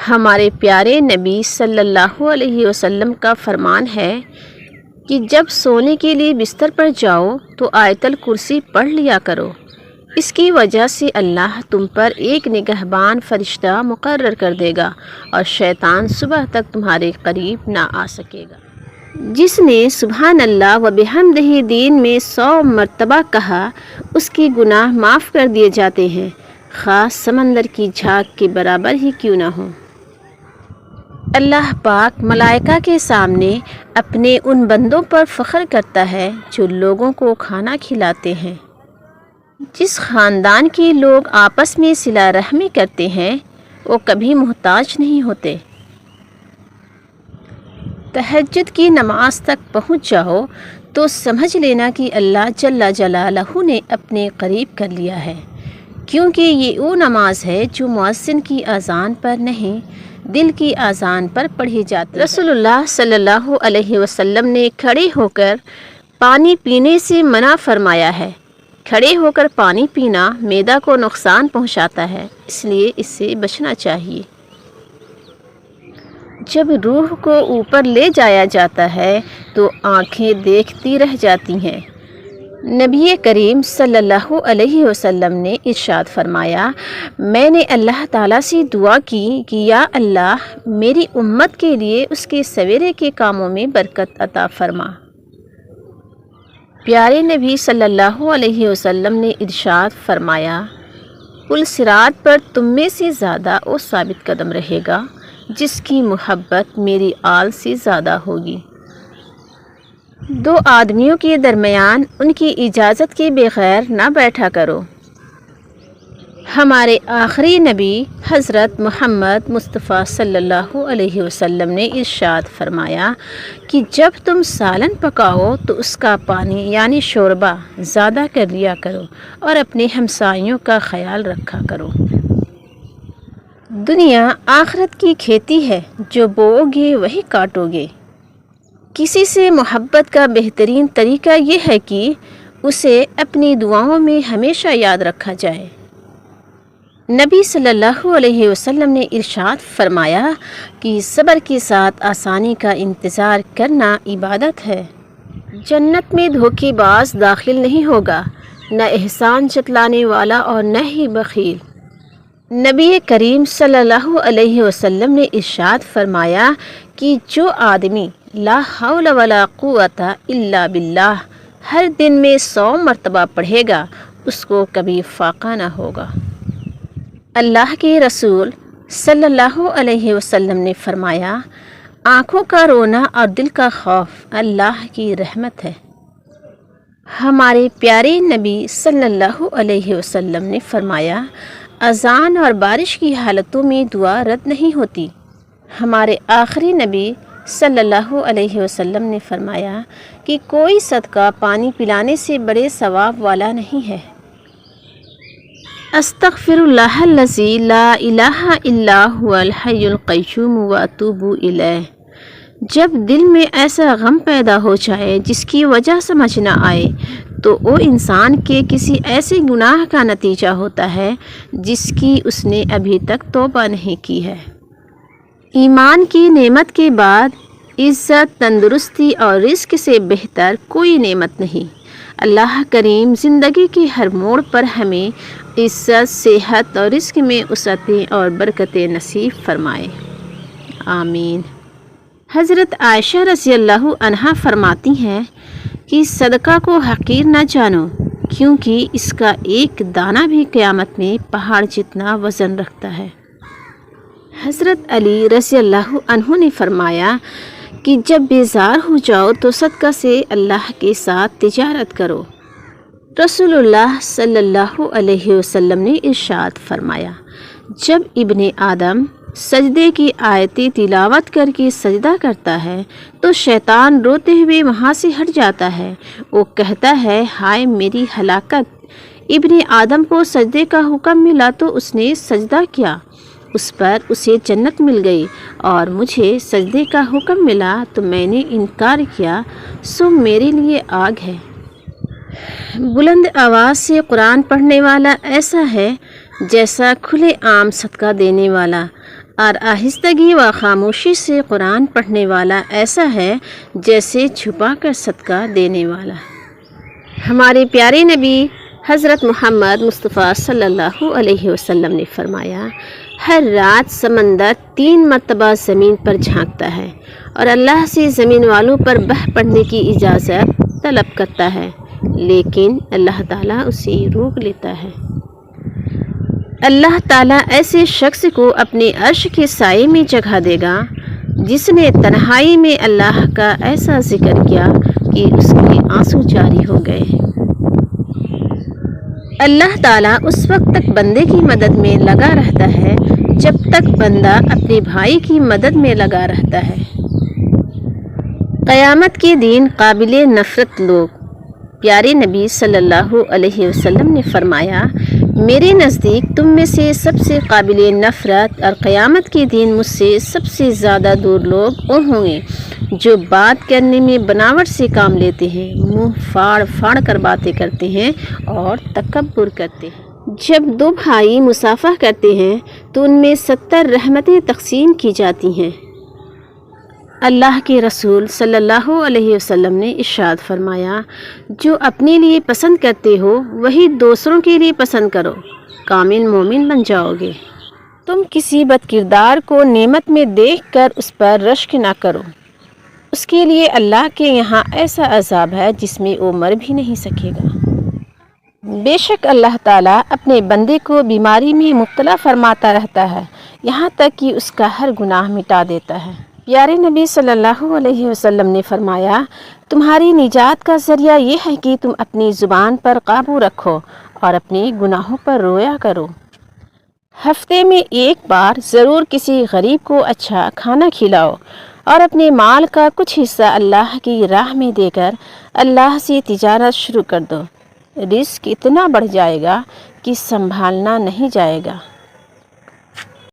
ہمارے پیارے نبی صلی اللہ علیہ وسلم کا فرمان ہے کہ جب سونے کے لیے بستر پر جاؤ تو آیت الکرسی پڑھ لیا کرو۔ اس کی وجہ سے اللہ تم پر ایک نگہبان فرشتہ مقرر کر دے گا اور شیطان صبح تک تمہارے قریب نہ آ سکے گا۔ جس نے سبحان اللہ و بحمدہ دین میں 100 مرتبہ کہا، اس کے گناہ معاف کر دیے جاتے ہیں، خواہ سمندر کی جھاگ کے برابر ہی کیوں نہ ہو۔ اللہ پاک ملائکہ کے سامنے اپنے ان بندوں پر فخر کرتا ہے جو لوگوں کو کھانا کھلاتے ہیں۔ جس خاندان کے لوگ آپس میں صلہ رحمی کرتے ہیں وہ کبھی محتاج نہیں ہوتے۔ تہجد کی نماز تک پہنچ جاؤ تو سمجھ لینا کہ اللہ جل جلالہ نے اپنے قریب کر لیا ہے، کیونکہ یہ وہ نماز ہے جو مؤذن کی اذان پر نہیں، دل کی اذان پر پڑھی جاتی ہے۔ رسول اللہ صلی اللہ علیہ وسلم نے کھڑے ہو کر پانی پینے سے منع فرمایا ہے۔ کھڑے ہو کر پانی پینا معدہ کو نقصان پہنچاتا ہے، اس لیے اس سے بچنا چاہیے۔ جب روح کو اوپر لے جایا جاتا ہے تو آنکھیں دیکھتی رہ جاتی ہیں۔ نبی کریم صلی اللہ علیہ وسلم نے ارشاد فرمایا، میں نے اللہ تعالیٰ سے دعا کی کہ یا اللہ میری امت کے لیے اس کے سویرے کے کاموں میں برکت عطا فرما۔ پیارے نبی صلی اللہ علیہ وسلم نے ارشاد فرمایا، پل صراط پر تم میں سے زیادہ وہ ثابت قدم رہے گا جس کی محبت میری آل سے زیادہ ہوگی۔ دو آدمیوں کے درمیان ان کی اجازت کے بغیر نہ بیٹھا کرو۔ ہمارے آخری نبی حضرت محمد مصطفیٰ صلی اللہ علیہ وسلم نے ارشاد فرمایا کہ جب تم سالن پکاؤ تو اس کا پانی یعنی شوربہ زیادہ کر لیا کرو اور اپنے ہمسایوں کا خیال رکھا کرو۔ دنیا آخرت کی کھیتی ہے، جو بوؤ گے وہی کاٹو گے۔ کسی سے محبت کا بہترین طریقہ یہ ہے کہ اسے اپنی دعاؤں میں ہمیشہ یاد رکھا جائے۔ نبی صلی اللہ علیہ وسلم نے ارشاد فرمایا کہ صبر کے ساتھ آسانی کا انتظار کرنا عبادت ہے۔ جنت میں دھوکے باز داخل نہیں ہوگا، نہ احسان جتلانے والا اور نہ ہی بخیل۔ نبی کریم صلی اللہ علیہ وسلم نے ارشاد فرمایا کہ جو آدمی لا حول ولا قوت الا باللہ ہر دن میں 100 مرتبہ پڑھے گا اس کو کبھی فاقہ نہ ہوگا۔ اللہ کے رسول صلی اللہ علیہ وسلم نے فرمایا، آنکھوں کا رونا اور دل کا خوف اللہ کی رحمت ہے۔ ہمارے پیارے نبی صلی اللہ علیہ وسلم نے فرمایا، اذان اور بارش کی حالتوں میں دعا رد نہیں ہوتی۔ ہمارے آخری نبی صلی اللہ علیہ وسلم نے فرمایا کہ کوئی صدقہ پانی پلانے سے بڑے ثواب والا نہیں ہے۔ استغفر اللہ الذی لا الہ الا هو الحی القیوم واتوب الیہ۔ جب دل میں ایسا غم پیدا ہو جائے جس کی وجہ سمجھ نہ آئے تو وہ انسان کے کسی ایسے گناہ کا نتیجہ ہوتا ہے جس کی اس نے ابھی تک توبہ نہیں کی ہے۔ ایمان کی نعمت کے بعد عزت، تندرستی اور رزق سے بہتر کوئی نعمت نہیں۔ اللہ کریم زندگی کے ہر موڑ پر ہمیں عزت، صحت اور رزق میں وسعتیں اور برکتیں نصیب فرمائے، آمین۔ حضرت عائشہ رضی اللہ عنہا فرماتی ہیں کہ صدقہ کو حقیر نہ جانو، کیونکہ اس کا ایک دانہ بھی قیامت میں پہاڑ جتنا وزن رکھتا ہے۔ حضرت علی رضی اللہ عنہ نے فرمایا کہ جب بیزار ہو جاؤ تو صدقہ سے اللہ کے ساتھ تجارت کرو۔ رسول اللہ صلی اللہ علیہ وسلم نے ارشاد فرمایا، جب ابن آدم سجدے کی آیتیں تلاوت کر کے سجدہ کرتا ہے تو شیطان روتے ہوئے وہاں سے ہٹ جاتا ہے۔ وہ کہتا ہے، ہائے میری ہلاکت! ابن آدم کو سجدے کا حکم ملا تو اس نے سجدہ کیا، اس پر اسے جنت مل گئی، اور مجھے سجدے کا حکم ملا تو میں نے انکار کیا، سو میرے لیے آگ ہے۔ بلند آواز سے قرآن پڑھنے والا ایسا ہے جیسا کھلے عام صدقہ دینے والا۔ اور آہستگی و خاموشی سے قرآن پڑھنے والا ایسا ہے جیسے چھپا کر صدقہ دینے والا۔ ہمارے پیارے نبی حضرت محمد مصطفیٰ صلی اللہ علیہ وسلم نے فرمایا، ہر رات سمندر 3 مرتبہ زمین پر جھانکتا ہے اور اللہ سے زمین والوں پر بہ پڑنے کی اجازت طلب کرتا ہے، لیکن اللہ تعالیٰ اسے روک لیتا ہے۔ اللہ تعالیٰ ایسے شخص کو اپنے عرش کے سائے میں جگہ دے گا جس نے تنہائی میں اللہ کا ایسا ذکر کیا کہ اس کے آنسو جاری ہو گئے۔ اللہ تعالیٰ اس وقت تک بندے کی مدد میں لگا رہتا ہے جب تک بندہ اپنے بھائی کی مدد میں لگا رہتا ہے۔ قیامت کے دن قابل نفرت لوگ، پیارے نبی صلی اللہ علیہ وسلم نے فرمایا، میرے نزدیک تم میں سے سب سے قابل نفرت اور قیامت کے دن مجھ سے سب سے زیادہ دور لوگ وہ ہوں گے جو بات کرنے میں بناوٹ سے کام لیتے ہیں، منہ پھاڑ پھاڑ کر باتیں کرتے ہیں اور تکبر کرتے ہیں۔ جب 2 بھائی مصافحہ کرتے ہیں تو ان میں 70 رحمتیں تقسیم کی جاتی ہیں۔ اللہ کے رسول صلی اللہ علیہ وسلم نے ارشاد فرمایا، جو اپنے لیے پسند کرتے ہو وہی دوسروں کے لیے پسند کرو، کامل مومن بن جاؤ گے۔ تم کسی بد کردار کو نعمت میں دیکھ کر اس پر رشک نہ کرو، اس کے لیے اللہ کے یہاں ایسا عذاب ہے جس میں وہ مر بھی نہیں سکے گا۔ بے شک اللہ تعالیٰ اپنے بندے کو بیماری میں مبتلا فرماتا رہتا ہے یہاں تک کہ اس کا ہر گناہ مٹا دیتا ہے۔ پیارے نبی صلی اللہ علیہ وسلم نے فرمایا، تمہاری نجات کا ذریعہ یہ ہے کہ تم اپنی زبان پر قابو رکھو اور اپنے گناہوں پر رویا کرو۔ ہفتے میں 1 بار ضرور کسی غریب کو اچھا کھانا کھلاؤ اور اپنے مال کا کچھ حصہ اللہ کی راہ میں دے کر اللہ سے تجارت شروع کر دو، رزق اتنا بڑھ جائے گا کہ سنبھالنا نہیں جائے گا۔